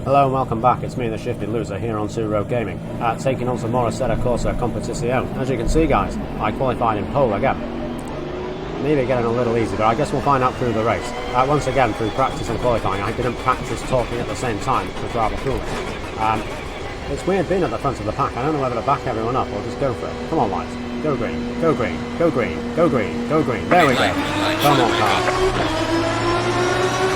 Hello and welcome back, it's me the Shifty Loser here on 2 Road Gaming, taking on some more Assetto Corsa Competizione. As you can see guys, I qualified in pole again. Maybe getting a little easy, but I guess we'll find out through the race. Once again, through practice and qualifying, I didn't practice talking at the same time, which was rather foolish. It's weird being at the front of the pack. I don't know whether to back everyone up or just go for it. Come on lads, go green, go green, go green, go green, go green, there we go. Come on car.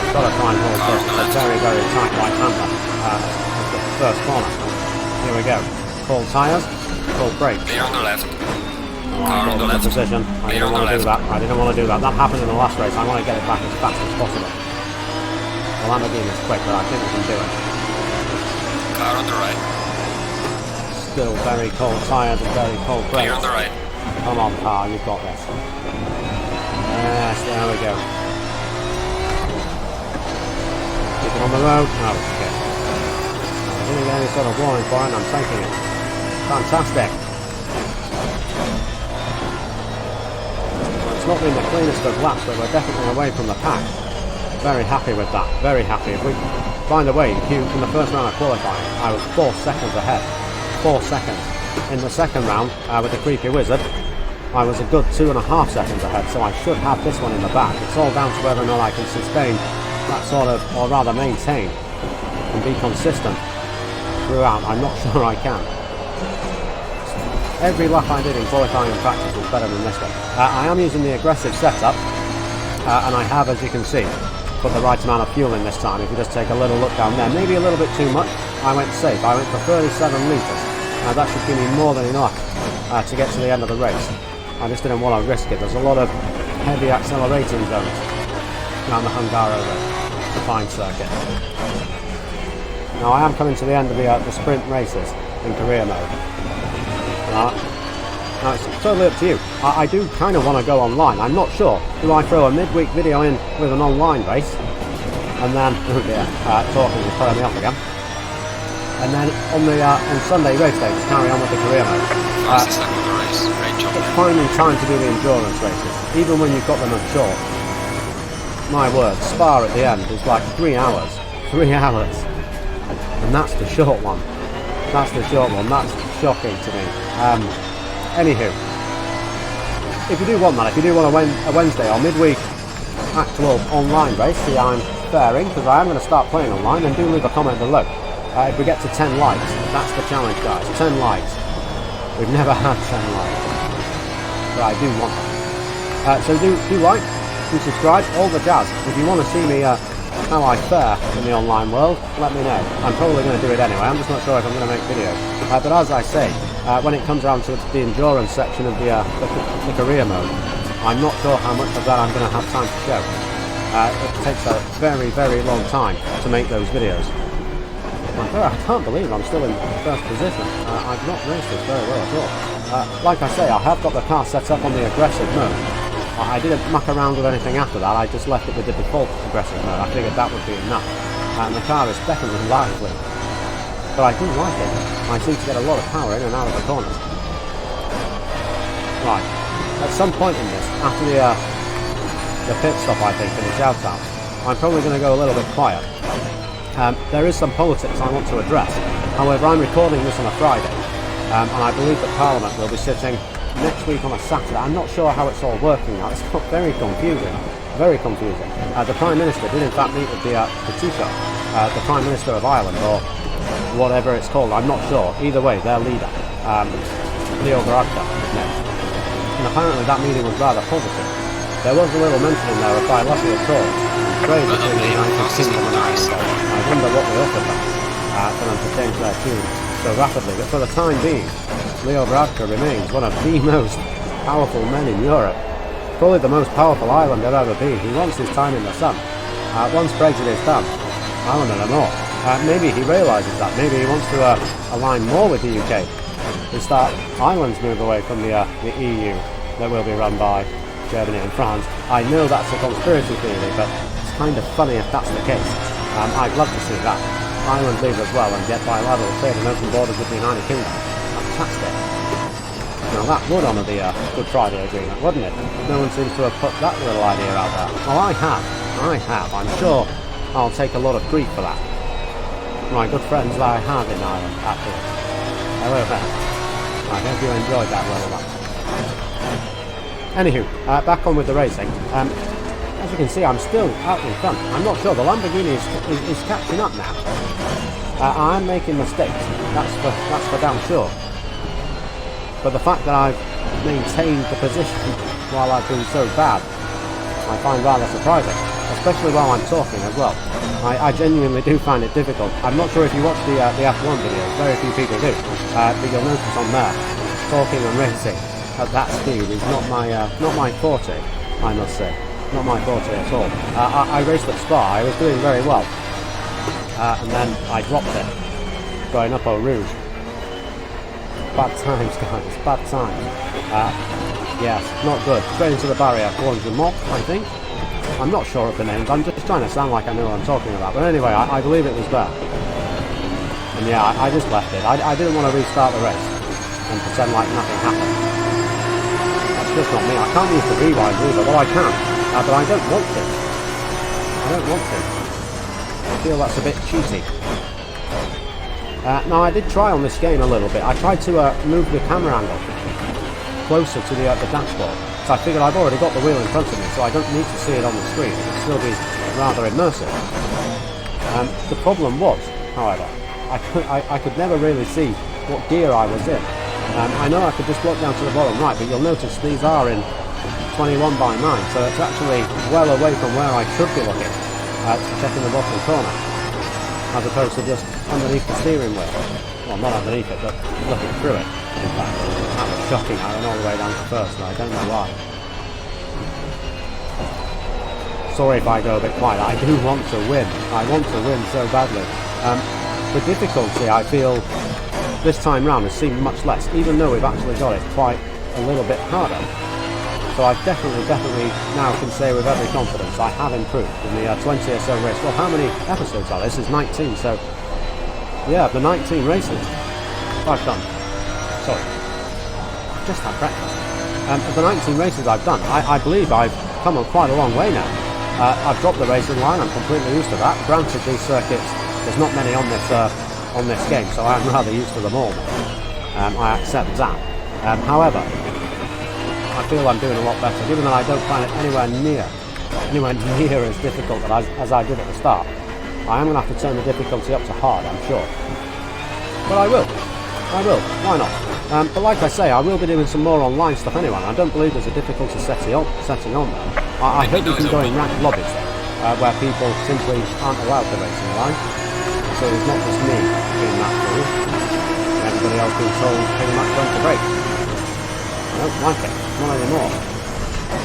Got to try and hold this a very, very tight right-hander at the first corner. Here we go. Full tyres, full brakes. Clear on the left. Car on the left. Position. I didn't want to do that. I didn't want to do that. That happened in the last race. I want to get it back as fast as possible. The Lamborghini is quick, but I think we can do it. Car on the right. Still very cold tyres and very cold brakes. Clear on the right. Come on, car, you've got this. Yes, there we go. On the road. Oh, shit. I didn't get any sort of warning for it and I'm taking it. Fantastic. It's not been the cleanest of laps, but we're definitely away from the pack. Very happy with that. Very happy. If we find a way, in the first round of qualifying, I was 4 seconds ahead. 4 seconds. In the second round, with the creepy wizard, I was a good 2.5 seconds ahead, so I should have this one in the back. It's all down to whether or not I can sustain that sort of, or rather maintain and be consistent throughout. I'm not sure I can. Every lap I did in qualifying and practice was better than this one. I am using the aggressive setup and I have, as you can see, put the right amount of fuel in this time. If you just take a little look down there, maybe a little bit too much. I went safe. I went for 37 litres. That should give me more than enough to get to the end of the race. I just didn't want to risk it. There's a lot of heavy accelerating zones around the Hungaroring. Fine circuit. Now I am coming to the end of the sprint races in career mode. Now it's totally up to you. I do kind of want to go online. I'm not sure. Do I throw a midweek video in with an online race and then talking is putting me off again, and then on Sunday race day just carry on with the career mode? It's finding time to do the endurance races, even when you've got them as short. My word, Spa at the end is like 3 hours. 3 hours. And that's the short one. That's the short one. That's shocking to me. Anywho, if you do want that, if you do want a Wednesday or midweek actual online race, see how I'm faring, because I am going to start playing online, then do leave a comment below. If we get to 10 likes, that's the challenge guys. 10 likes. We've never had 10 likes. But I do want that. So do like. And subscribe, all the jazz. If you want to see me how I fare in the online world, let me know. I'm probably going to do it anyway. I'm just not sure if I'm going to make videos. But as I say, when it comes around to the endurance section of the career mode, I'm not sure how much of that I'm going to have time to show. It takes a very, very long time to make those videos. I can't believe I'm still in first position. I've not raced this very well at all. Like I say, I have got the car set up on the aggressive mode. I didn't muck around with anything after that. I just left it with the default aggressive mode. I figured that would be enough. And the car is definitely lively. But I do like it. I seem to get a lot of power in and out of the corners. Right. At some point in this, after the pit stop, I think, and the shout-out, I'm probably going to go a little bit quiet. There is some politics I want to address. However, I'm recording this on a Friday. And I believe that Parliament will be sitting next week on a Saturday. I'm not sure how it's all working now. It's got very confusing. Very confusing. The Prime Minister did in fact meet with the Taoiseach, the Prime Minister of Ireland, or whatever it's called. I'm not sure. Either way, their leader, Leo Varadkar, his name. And apparently that meeting was rather positive. There was a little mention in there of bilateral talks and trade between the United Kingdom and Ireland. I wonder what we offered them for them to change their tune so rapidly. But for the time being, Leo Varadkar remains one of the most powerful men in Europe. Probably the most powerful Ireland there ever been. He wants his time in the sun. Once Brexit is done, Ireland are not. Maybe he realises that. Maybe he wants to align more with the UK. To start Ireland's move away from the EU that will be run by Germany and France. I know that's a conspiracy theory, but it's kind of funny if that's the case. I'd love to see that. Ireland leave as well and get bilateral trade and open borders with the United Kingdom. Fantastic. Now that would honour the Good Friday Agreement, wouldn't it? No one seems to have put that little idea out there. Well, I have. I'm sure I'll take a lot of grief for that. my good friends that I have in Ireland, actually. Hello there. I hope you enjoyed that little lap. Anywho, back on with the racing. As you can see, I'm still out in front. I'm not sure. The Lamborghini is catching up now. I'm making mistakes. That's for damn sure. But the fact that I've maintained the position while I've been so bad, I find rather surprising, especially while I'm talking as well. I genuinely do find it difficult. I'm not sure if you watch the F1 videos, very few people do, but you'll notice on there, talking and racing at that speed is not my forte, I must say. Not my forte at all. I raced at Spa, I was doing very well, and then I dropped it, going up Eau Rouge. Bad times, guys, bad times. Yes, not good. Straight into the barrier, Mock, I think. I'm not sure of the names, I'm just trying to sound like I know what I'm talking about. But anyway, I believe it was there. And yeah, I just left it. I didn't want to restart the race and pretend like nothing happened. That's just not me. I can't use the rewind either. Well, I can, but I don't want to. I don't want to. I feel that's a bit cheaty. Now, I did try on this game a little bit. I tried to move the camera angle closer to the dashboard. So I figured I've already got the wheel in front of me, so I don't need to see it on the screen. It would still be rather immersive. The problem was, however, I could never really see what gear I was in. I know I could just look down to the bottom right, but you'll notice these are in 21/9, so it's actually well away from where I should be looking, checking the bottom corner, as opposed to just underneath the steering wheel. Well, not underneath it, but looking through it. In fact, that was shocking. I went all the way down to first, and I don't know why. Sorry if I go a bit quiet. I do want to win. I want to win so badly. The difficulty, I feel, this time round has seemed much less, even though we've actually got it quite a little bit harder. So I definitely now can say with every confidence I have improved in the 20 or so race. Well, how many episodes are there? This is 19, so yeah, the 19 races I've done. Sorry, I've just had breakfast. Of the 19 races I've done, I believe I've come a quite a long way now. I've dropped the racing line, I'm completely used to that. Granted, these circuits, there's not many on this game, so I'm rather used to them all. I accept that. However, I feel I'm doing a lot better, given that I don't find it anywhere near as difficult as I did at the start. I am going to have to turn the difficulty up to hard, I'm sure. But I will. Why not? But like I say, I will be doing some more online stuff anyway. I don't believe there's a difficulty setting on there. I hope you can go in ranked lobbies where people simply aren't allowed to race in line. So it's not just me being that fool. Everybody else being told pretty much when to brake. I don't like it. Not anymore.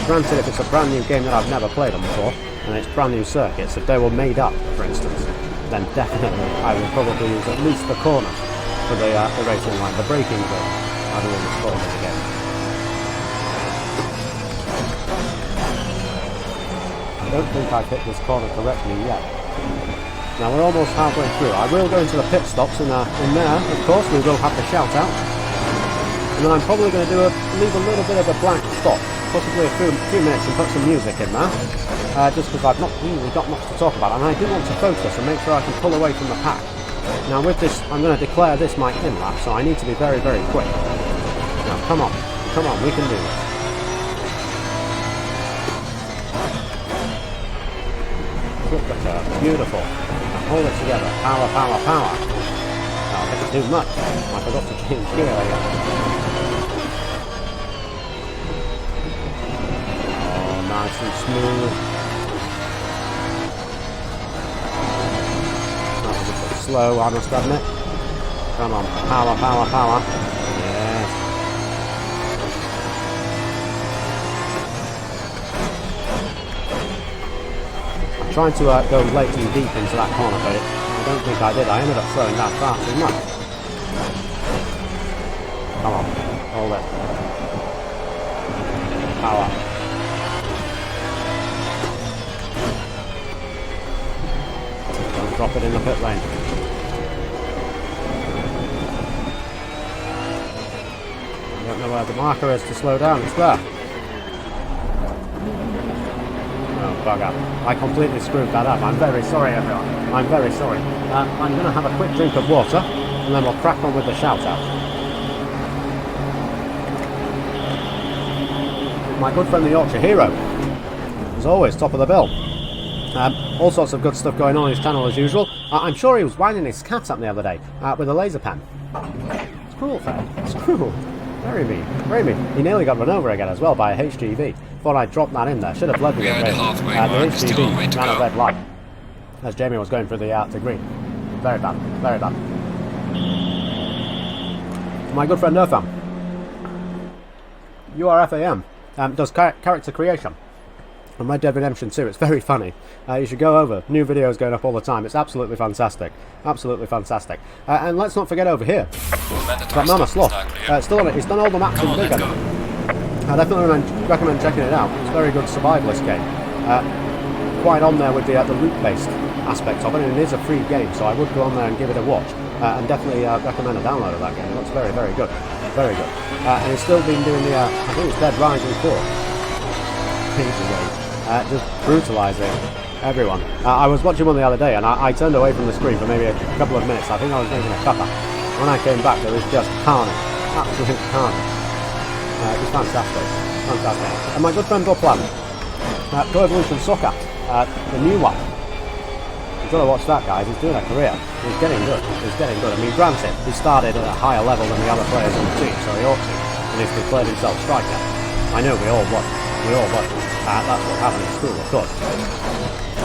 Granted, if it's a brand new game that I've never played on before, and it's brand new circuits, if they were made up, for instance, then definitely I would probably use at least the corner for the racing line, the braking zone. I'd always call it again. I don't think I've hit this corner correctly yet. Now we're almost halfway through. I will go into the pit stops, and in there, of course, we will have the shout out. And then I'm probably going to leave a little bit of a blank spot, possibly a few minutes, and put some music in there. Just because I've not really got much to talk about, and I do want to focus and make sure I can pull away from the pack. Now with this, I'm going to declare this my in lap, so I need to be very, very quick. Now come on, we can do this. Flip the curve, beautiful. Now hold it together, power. Oh, I didn't do much. I forgot to change gear again. Oh, nice and smooth. Slow, I must admit. Come on, power. Yes. I'm trying to go late and deep into that corner, but I don't think I did. I ended up slowing down far too much. Come on, hold it. Power. Don't drop it in the pit lane. I don't know where the marker is to slow down. It's there. Oh, bugger. I completely screwed that up. I'm very sorry, everyone. I'm very sorry. I'm going to have a quick drink of water, and then we'll crack on with the shout-out. My good friend the Yorkshire Hero, as always, top of the bill. All sorts of good stuff going on his channel as usual. I'm sure he was winding his cat up the other day with a laser pen. It's cruel, Fred. It's cruel. Very mean. Very mean. He nearly got run over again as well by a HGV. Thought I'd drop that in there. Should have led with it. The HGV ran a red light as Jamie was going through the green. Very bad. Very bad. My good friend Nerfam. URFAM does character creation on Red Dead Redemption 2. It's very funny. You should go over. New videos going up all the time. It's absolutely fantastic. Absolutely fantastic. And let's not forget over here. Got Mama Sloth. Still on it. He's done all the maps in bigger. I definitely recommend checking it out. It's a very good survivalist game. Quite on there with the loot-based aspect of it, and it is a free game, so I would go on there and give it a watch. And definitely recommend a download of that game. It looks very, very good. Very good. And he's still been doing the, I think it's Dead Rising 4. Just brutalising everyone. I was watching one the other day and I turned away from the screen for maybe a couple of minutes. I think I was making a cuppa. When I came back, there was just carnage. Absolute carnage. It was fantastic. Fantastic. And my good friend Bob Flange, Pro Evolution Soccer, the new one. You've got to watch that, guys. He's doing a career. He's getting good. He's getting good. I mean, granted, he started at a higher level than the other players on the team, so he ought to. And he's declared himself striker. I know we all want. We all want. That's what happened in school, of course.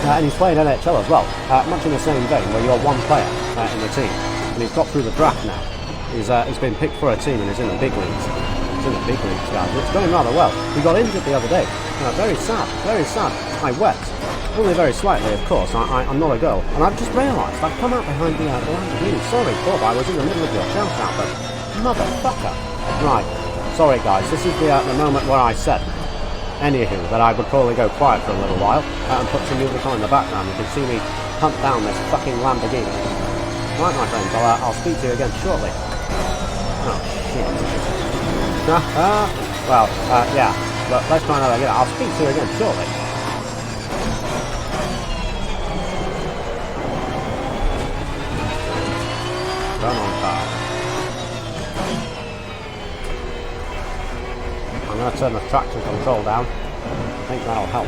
And he's playing NHL as well, much in the same vein, where you're one player in the team. And he's got through the draft now. He's been picked for a team and he's in the big leagues. He's in the big leagues, guys. It's going rather well. He got injured the other day. Very sad, very sad. I wept. Only very slightly, of course. I'm not a girl. And I've just realised I've come out behind the Lamborghini. Sorry, Bob, I was in the middle of your shout-out, but motherfucker. Right. Sorry, guys. This is the moment where I said, anywho, that I would probably go quiet for a little while and put some music on in the background. You can see me hunt down this fucking Lamborghini. Right, my friends, I'll speak to you again shortly. Oh, shit. Well, yeah, but let's try another again. I'll speak to you again shortly. Come on, car. I'm going to turn the traction control down. I think that'll help.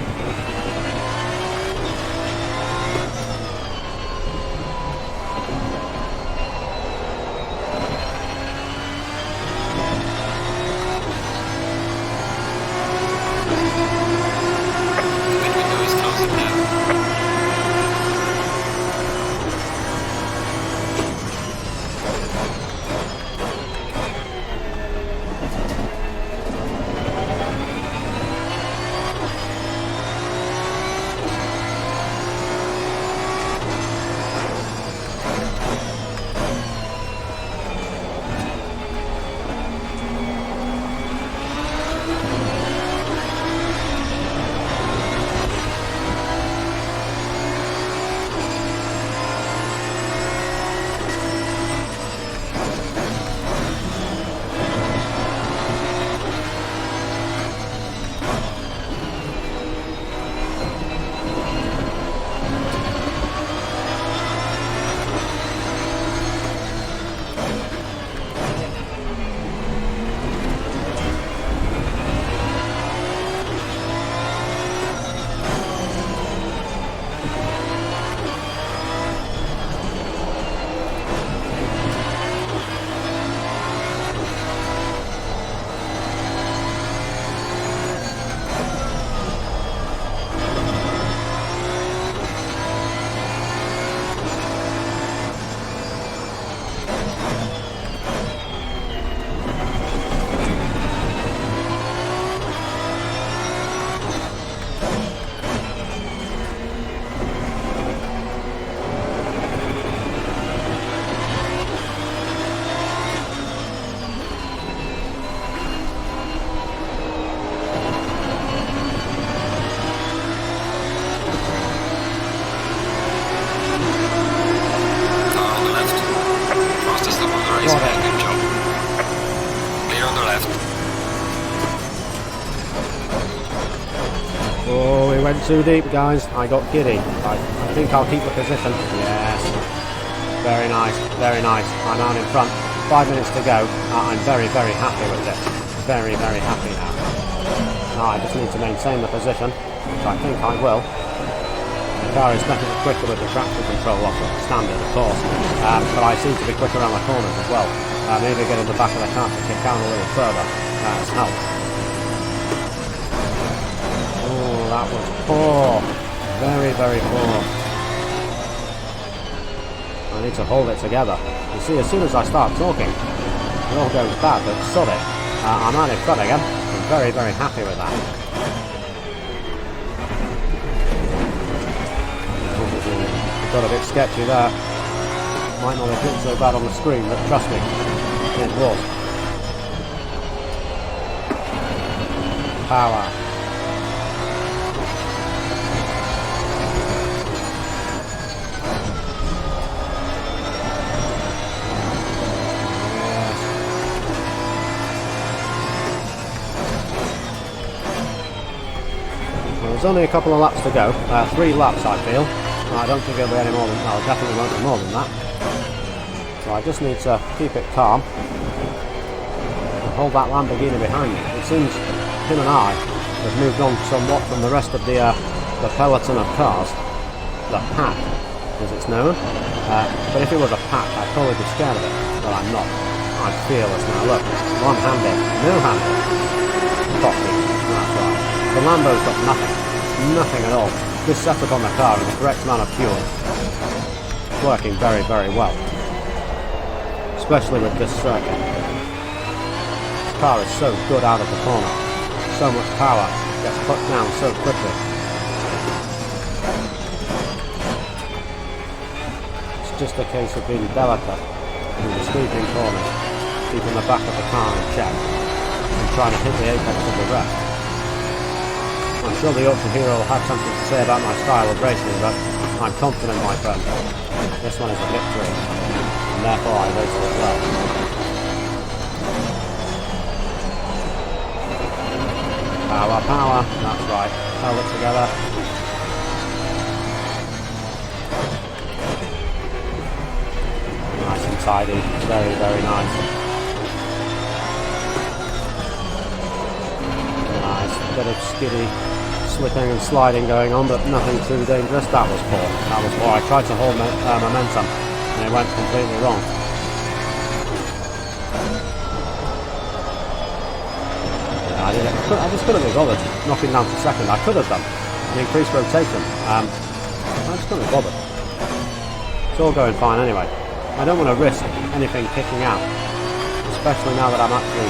too deep, guys. I got giddy. I think I'll keep the position. Yes. Very nice, very nice. I'm out in front. 5 minutes to go. I'm very, very happy with this. Very, very happy now. Now I just need to maintain the position, which I think I will. The car is definitely quicker with the traction control off at standard, of course. But I seem to be quicker around the corners as well. Maybe getting the back of the car to kick down a little further. That's helped. Oh, that was poor. Very, very poor. I need to hold it together. You see, as soon as I start talking, it all goes bad, but sod it. I'm out in front again. I'm very, very happy with that. It got a bit sketchy there. Might not have been so bad on the screen, but trust me, it was. Power. There's only a couple of laps to go, 3 laps I feel. I don't think it'll be any more than that, definitely won't be more than that. So I just need to keep it calm and hold that Lamborghini behind me. It seems him and I have moved on somewhat from the rest of the peloton of cars, the pack as it's known. But if it was a pack I'd probably be scared of it, but I'm not. I'm fearless now. Look, one-handed, no-handed, cocky, that's right. The Lambo's got nothing. Nothing at all. This setup on the car and the correct amount of fuel is working very, very well. Especially with this circuit. This car is so good out of the corner. So much power gets put down so quickly. It's just a case of being delicate through the sweeping corners, keeping the back of the car in check, and trying to hit the apex of the rest. I'm sure the Ultra Hero will have something to say about my style of racing, but I'm confident, my friend. This one is a victory, and therefore I race it well. Power, power, that's right. Held it together. Nice and tidy, very, very nice. Nice, bit of skiddy slipping and sliding going on, but nothing too dangerous. That was poor. That was poor. I tried to hold momentum and it went completely wrong. Yeah, I just couldn't be bothered knocking down to second. I could have done an increased rotation. I just couldn't be bothered. It's all going fine anyway. I don't want to risk anything kicking out, especially now that I'm actually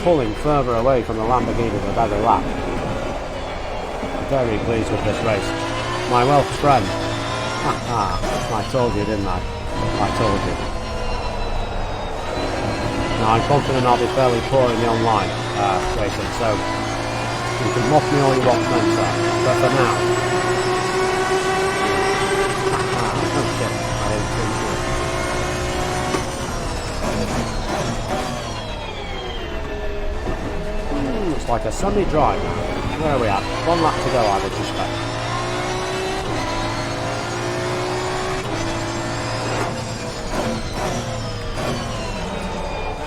pulling further away from the Lamborghini with every lap. I'm very pleased with this race. My Welsh friend. I told you, didn't I? I told you. Now I'm confident I'll be fairly poor in the online racing, so you can mock me all you want, Spencer. But for now. Oh shit, I didn't think it. It's like a sunny drive now. Where are we at? 1 lap to go, I would suspect.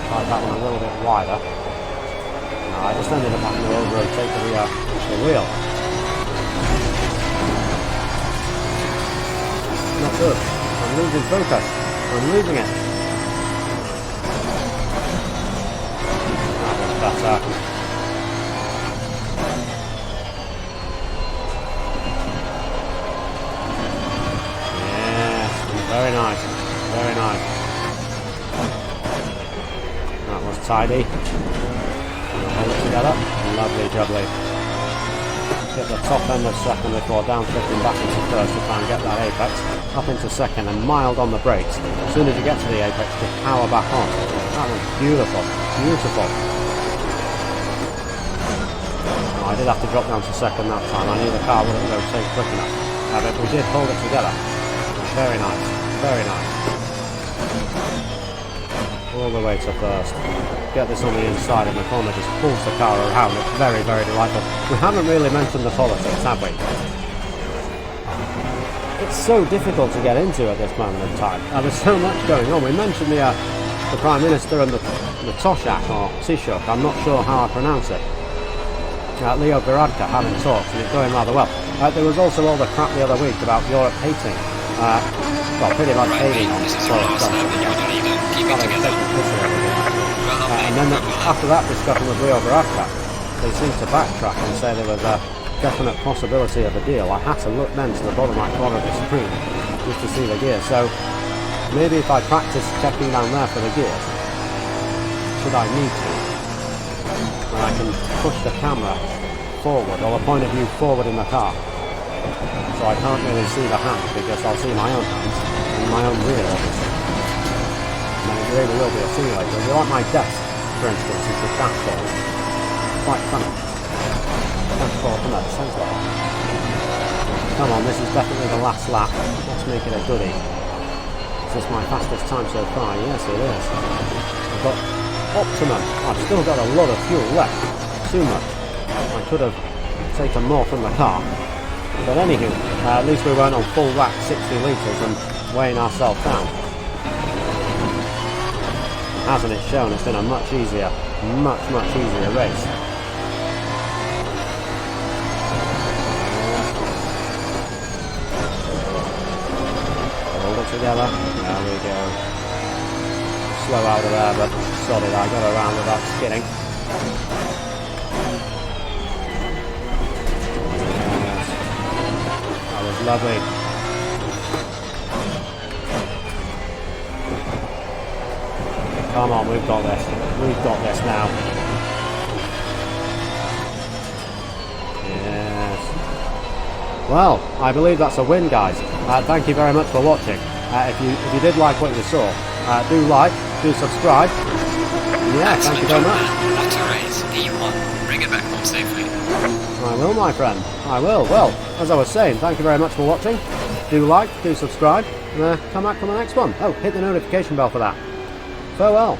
Tried that one a little bit wider. No, I just ended up having to over-rotate the wheel. Not good. I'm losing focus. I'm losing it. That was better. Very nice, very nice. That was tidy. Hold it together. Lovely jubbly. Hit the top end of second before downshifting back into first to try and get that apex. Up into second and mild on the brakes. As soon as you get to the apex, just power back on. That was beautiful, beautiful. Oh, I did have to drop down to second that time. I knew the car wouldn't rotate quick enough. But we did hold it together. Very nice. Very nice. all the way to first. Get this on the inside, and the corner just pulls the car around. It's very, very delightful. We haven't really mentioned the politics, have we? It's so difficult to get into at this moment in time. There's so much going on. We mentioned the Prime Minister and the Toshak, or Taoiseach, I'm not sure how I pronounce it. Leo Varadkar having talks, and it's going rather well. There was also all the crap the other week about Europe hating, well, pretty much hating on Boris Johnson. And then after that discussion with Leo Varadkar, they seemed to backtrack and say there was a definite possibility of a deal. I had to look then to the bottom right corner of the screen just to see the gears. So maybe if I practice checking down there for the gears, should I need to, and I can push the camera forward, or the point of view forward in the car, so I can't really see the hands because I'll see my own hands and my own rear obviously. And then it really will be a simulator. If you like my desk, for instance, it's the dashboard. Quite funny. Dashboard from that sensor. Come on, this is definitely the last lap. Let's make it a goodie. Is this my fastest time so far? Yes, it is. I've got optimum. I've still got a lot of fuel left. Too much. I could have taken more from the car. But anywho, at least we weren't on full rack 60 litres and weighing ourselves down. Hasn't it shown? It's been a much easier race. Hold it together. There we go. Slow out of there, but solid. I got around without skidding. Yes. That was lovely. Come on, we've got this. We've got this now. Yes. Well, I believe that's a win, guys. Thank you very much for watching. If you did like what you saw, do like, do subscribe. Yeah, thank you very much. What a race. P1. Bring it back home safely. I will, my friend. I will. Well, as I was saying, thank you very much for watching. Do like, do subscribe, and come back for the next one. Oh, hit the notification bell for that. Farewell.